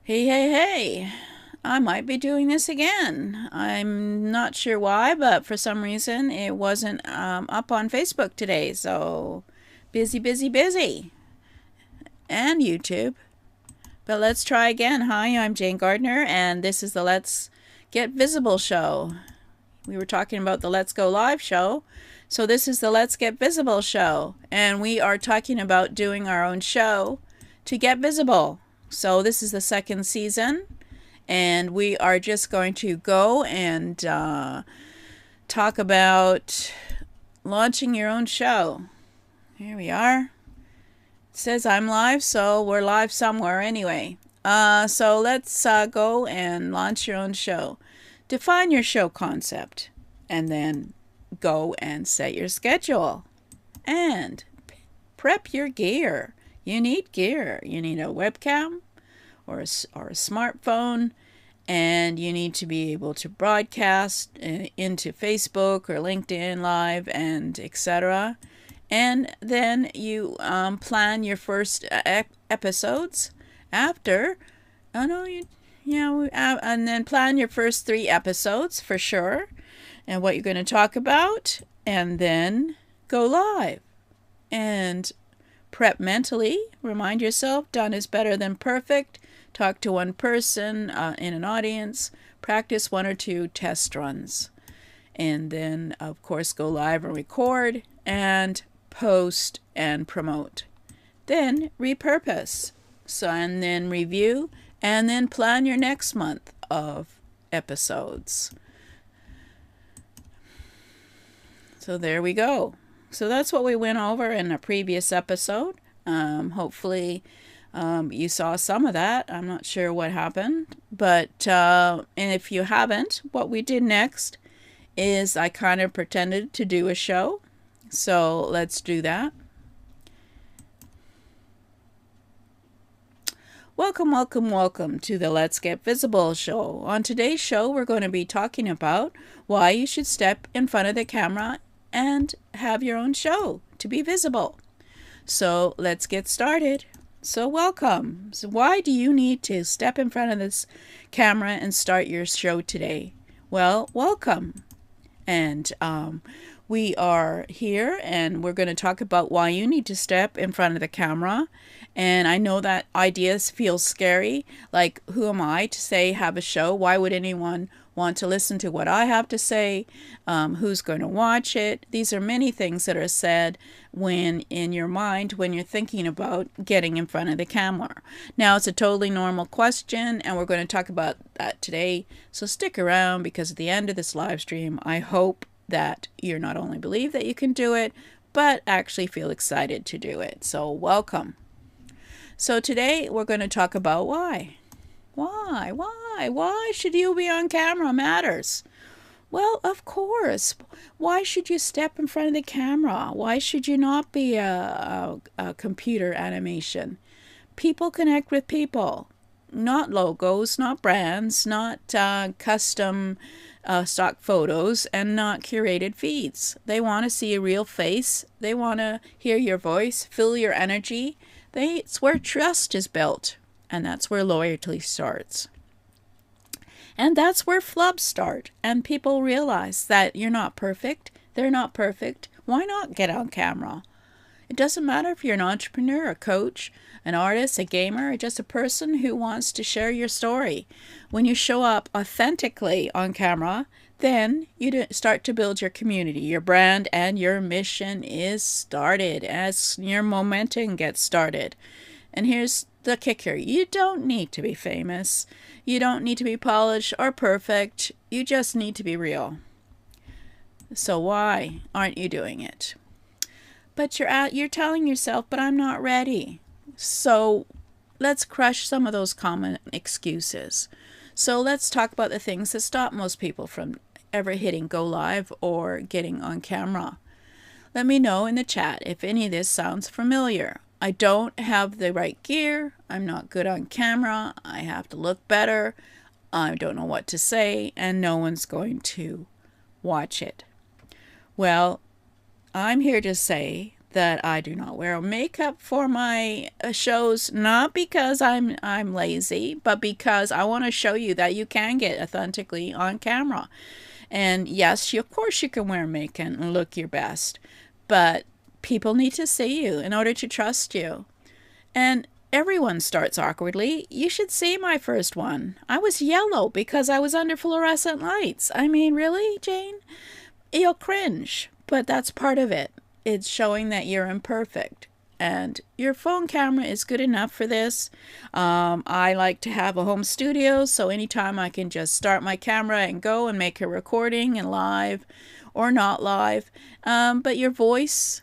Hey, hey, hey. I might be doing this again. I'm not sure why, but for some reason it wasn't up on Facebook today. So busy, busy, busy. And YouTube. But let's try again. Hi, I'm Jane Gardner, and this is the Let's Get Visible show. We were talking about the Let's Go Live show. So this is the Let's Get Visible show. And we are talking about doing our own show to get visible. So this is the second season. And we are just going to go and talk about launching your own show. Here we are. It says I'm live, so we're live somewhere anyway. So let's go and launch your own show. Define your show concept, and then go and set your schedule. And prep your gear. You need gear. You need a webcam or a smartphone, and you need to be able to broadcast into Facebook or LinkedIn Live and etc. And then you plan your first episodes after. Oh no, and then plan your first 3 episodes for sure, and what you're going to talk about, and then go live and prep mentally. Remind yourself, done is better than perfect. Talk to one person in an audience. Practice 1 or 2 test runs. And then, of course, go live and record and post and promote. Then repurpose. So, and then review, and then plan your next month of episodes. So there we go. So that's what we went over in a previous episode. Hopefully you saw some of that. I'm not sure what happened, but and if you haven't, what we did next is I kind of pretended to do a show. So let's do that. Welcome, welcome, welcome to the Let's Get Visible show. On today's show, we're going to be talking about why you should step in front of the camera and have your own show to be visible. So let's get started. So welcome. So why do you need to step in front of this camera and start your show today? Well, welcome. And we are here and we're going to talk about why you need to step in front of the camera. And I know that ideas feel scary. Like, who am I to say have a show? Why would anyone want to listen to what I have to say? Who's going to watch it? These are many things that are said when in your mind when you're thinking about getting in front of the camera. Now, it's a totally normal question, and we're going to talk about that today. So stick around, because at the end of this live stream, I hope that you not only believe that you can do it, but actually feel excited to do it. So welcome. So today we're going to talk about why. Why should you be on camera matters? Well, of course. Why should you step in front of the camera? Why should you not be a computer animation? People connect with people, not logos, not brands, not custom stock photos, and not curated feeds. They want to see a real face. They want to hear your voice, feel your energy. It's where trust is built, and that's where loyalty starts. And that's where flubs start, and people realize that you're not perfect. They're not perfect. Why not get on camera? It doesn't matter if you're an entrepreneur, a coach, an artist, a gamer, or just a person who wants to share your story. When you show up authentically on camera, then you start to build your community. Your brand and your mission is started as your momentum gets started. And here's the kicker. You don't need to be famous. You don't need to be polished or perfect. You just need to be real. So why aren't you doing it? But you're telling yourself, but I'm not ready. So let's crush some of those common excuses. So let's talk about the things that stop most people from ever hitting go live or getting on camera. Let me know in the chat if any of this sounds familiar. I don't have the right gear. I'm not good on camera. I have to look better. I don't know what to say, and no one's going to watch it. Well, I'm here to say that I do not wear makeup for my shows, not because I'm lazy, but because I want to show you that you can get authentically on camera. And yes, of course you can wear makeup and look your best, but people need to see you in order to trust you. And everyone starts awkwardly. You should see my first one. I was yellow because I was under fluorescent lights. I mean, really, Jane? You'll cringe, but that's part of it. It's showing that you're imperfect. And your phone camera is good enough for this. I like to have a home studio, so anytime I can just start my camera and go and make a recording and live or not live. But your voice,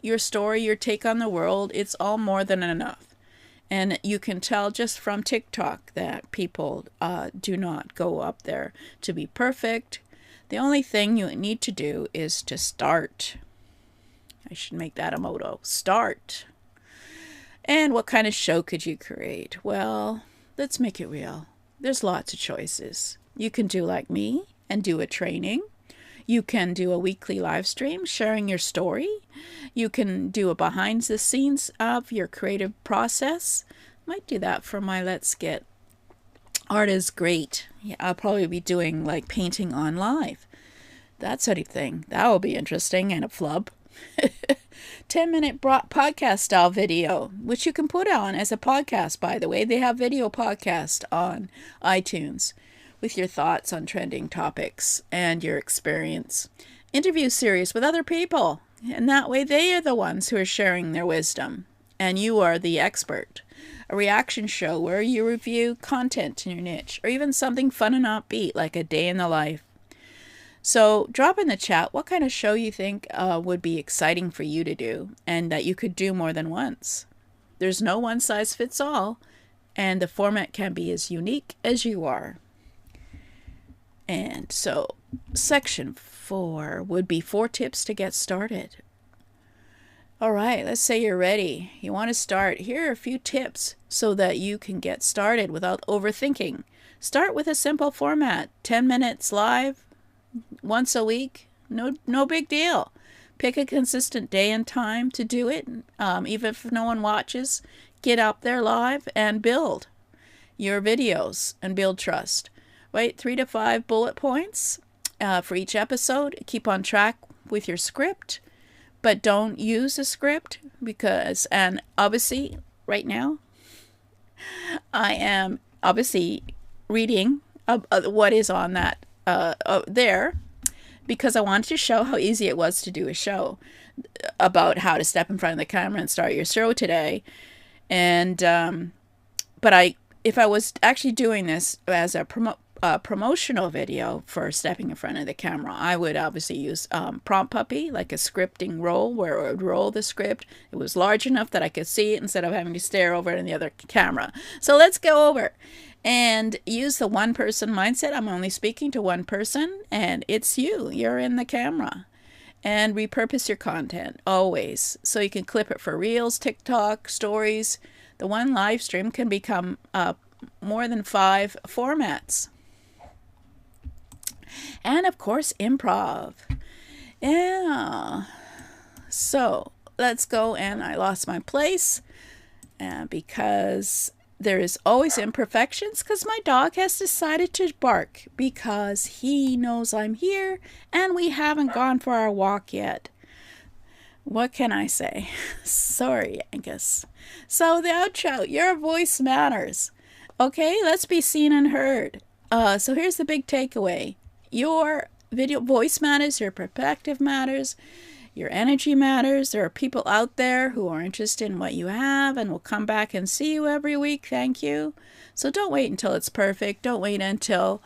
your story, your take on the world, it's all more than enough. And you can tell just from TikTok that people do not go up there to be perfect. The only thing you need to do is to start. I should make that a motto. Start. And what kind of show could you create? Well, let's make it real. There's lots of choices. You can do like me and do a training. You can do a weekly live stream sharing your story. You can do a behind the scenes of your creative process. Might do that for my Let's Get Art is Great. Yeah, I'll probably be doing like painting on live. That sort of thing. That will be interesting and a flub. 10-minute podcast style video, which you can put on as a podcast, by the way. They have video podcast on iTunes with your thoughts on trending topics and your experience. Interview series with other people, and that way they are the ones who are sharing their wisdom, and you are the expert. A reaction show where you review content in your niche, or even something fun and upbeat like a day in the life. So drop in the chat what kind of show you think would be exciting for you to do, and that you could do more than once. There's no one size fits all, and the format can be as unique as you are. And so section 4 would be 4 tips to get started. All right, let's say you're ready. You want to start. Here are a few tips so that you can get started without overthinking. Start with a simple format. 10 minutes live, once a week. No big deal. Pick a consistent day and time to do it. Even if no one watches, get up there live and build your videos and build trust. Write 3 to 5 bullet points for each episode. Keep on track with your script, but don't use a script because, and obviously right now, I am obviously reading what is on that there because I wanted to show how easy it was to do a show about how to step in front of the camera and start your show today. And but if I was actually doing this as a promotional video for stepping in front of the camera, I would obviously use Prompt Puppy, like a scripting roll where it would roll the script. It was large enough that I could see it instead of having to stare over it in the other camera. So let's go over and use the one person mindset. I'm only speaking to one person, and it's you. You're in the camera. And repurpose your content always, so you can clip it for Reels, TikTok, Stories. The one live stream can become more than 5 formats. And of course, improv. Yeah. So let's go. And I lost my place because there is always imperfections, because my dog has decided to bark because he knows I'm here and we haven't gone for our walk yet. What can I say? Sorry, Angus. So the outro, your voice matters. Okay, let's be seen and heard. So here's the big takeaway. Your video voice matters, your perspective matters, your energy matters. There are people out there who are interested in what you have and will come back and see you every week. Thank you. So don't wait until it's perfect. Don't wait until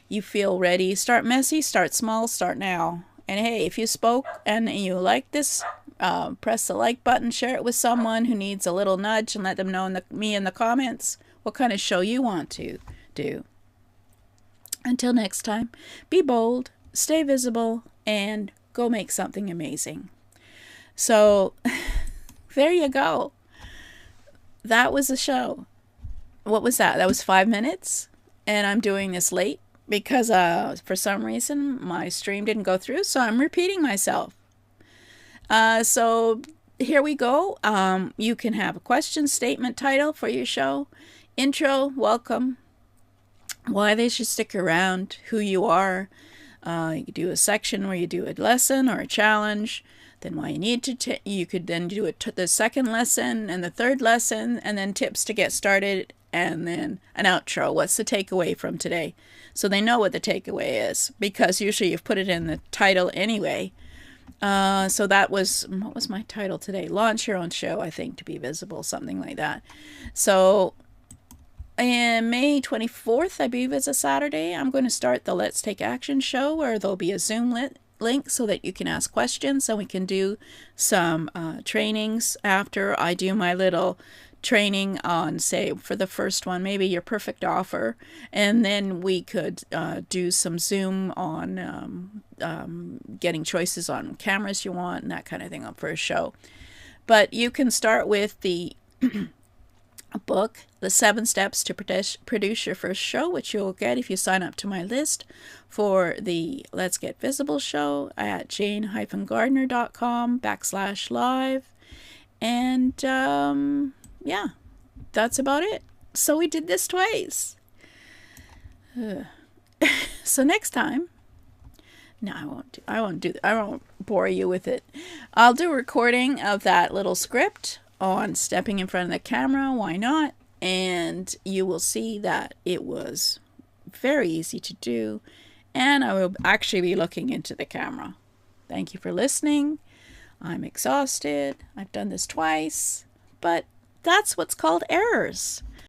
you feel ready. Start messy, start small, start now. And hey, if you spoke and you like this, press the like button, share it with someone who needs a little nudge, and let them know me in the comments what kind of show you want to do. Until next time, be bold, stay visible, and go make something amazing. So there you go. That was the show. What was that? That was 5 minutes, and I'm doing this late because for some reason my stream didn't go through, so I'm repeating myself. So here we go. You can have a question statement title for your show, intro, welcome, why they should stick around, who you are. You could do a section where you do a lesson or a challenge, then why you need to. You could then do the second lesson and the third lesson, and then tips to get started, and then an outro. What's the takeaway from today? So they know what the takeaway is, because usually you've put it in the title anyway. So that was, what was my title today? Launch your own show, I think, to be visible, something like that. So and May 24th, I believe it's a Saturday, I'm going to start the Let's Take Action show, where there'll be a Zoom link so that you can ask questions, and we can do some trainings after I do my little training on, say, for the first one, maybe your perfect offer, and then we could do some Zoom on getting choices on cameras you want and that kind of thing up for a show. But you can start with the book, The 7 Steps to Produce Your First Show, which you'll get if you sign up to my list for the Let's Get Visible show at jane-gardner.com/live. And yeah, that's about it. So we did this twice. So next time, no, I won't bore you with it. I'll do a recording of that little script on stepping in front of the camera. Why not? And you will see that it was very easy to do, and I will actually be looking into the camera. Thank you for listening. I'm exhausted. I've done this twice, but that's what's called errors.